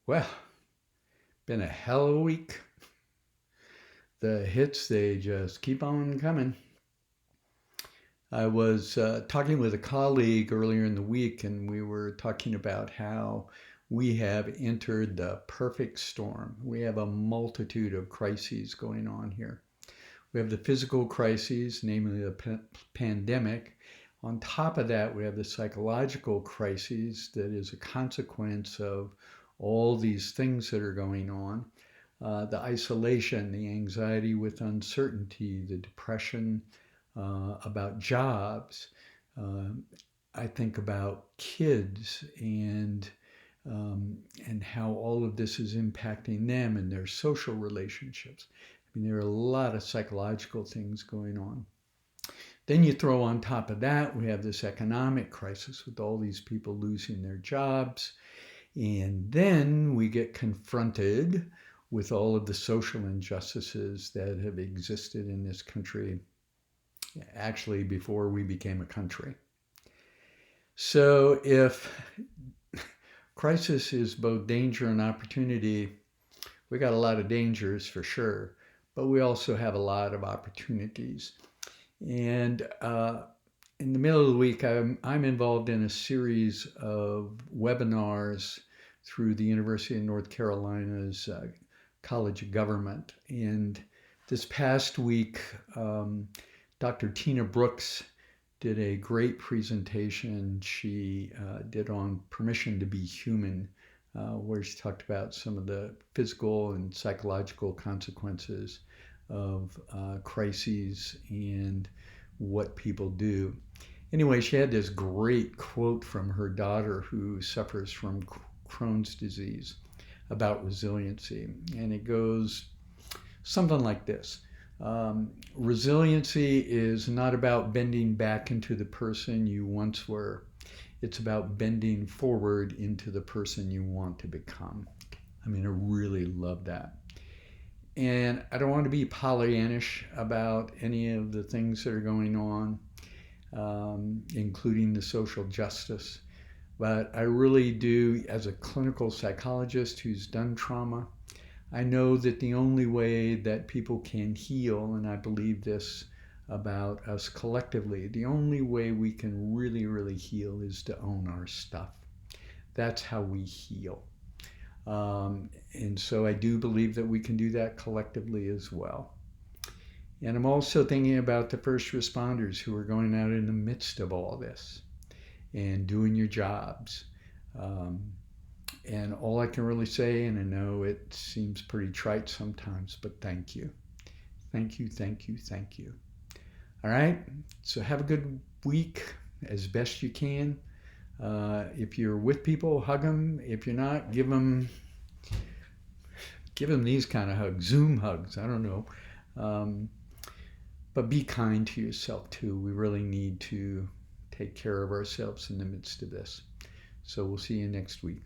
Well, been a hell of a week. The hits, they just keep on coming. I was talking with a colleague earlier in the week, and we were talking about how we have entered the perfect storm. We have a multitude of crises going on here. We have the physical crises, namely the pandemic. On top of that, we have the psychological crises that is a consequence of all these things that are going on. The isolation, the anxiety with uncertainty, the depression about jobs. Uh, I think about kids and how all of this is impacting them and their social relationships. I mean, there are a lot of psychological things going on. Then you throw on top of that, we have this economic crisis with all these people losing their jobs. And then we get confronted with all of the social injustices that have existed in this country actually before we became a country. So if crisis is both danger and opportunity, we got a lot of dangers for sure, but we also have a lot of opportunities. And in the middle of the week, I'm involved in a series of webinars through the University of North Carolina's College of Government. And this past week, Dr. Tina Brooks did a great presentation she did on permission to be human, where she talked about some of the physical and psychological consequences of crises and what people do. Anyway, she had this great quote from her daughter who suffers from Crohn's disease about resiliency. And it goes something like this. Resiliency is not about bending back into the person you once were. It's about bending forward into the person you want to become. I mean, I really love that. And I don't want to be Pollyannish about any of the things that are going on, including the social justice. But I really do, as a clinical psychologist who's done trauma, I know that the only way that people can heal, and I believe this about us collectively, the only way we can really, really heal is to own our stuff. That's how we heal. And so I do believe that we can do that collectively as well. And I'm also thinking about the first responders who are going out in the midst of all this and doing your jobs. And all I can really say, and I know it seems pretty trite sometimes, but thank you. Thank you, thank you, thank you. All right, so have a good week as best you can. If you're with people, hug them. If you're not, give them these kind of hugs, Zoom hugs. I don't know. Um, but be kind to yourself too. We really need to take care of ourselves in the midst of this. So we'll see you next week.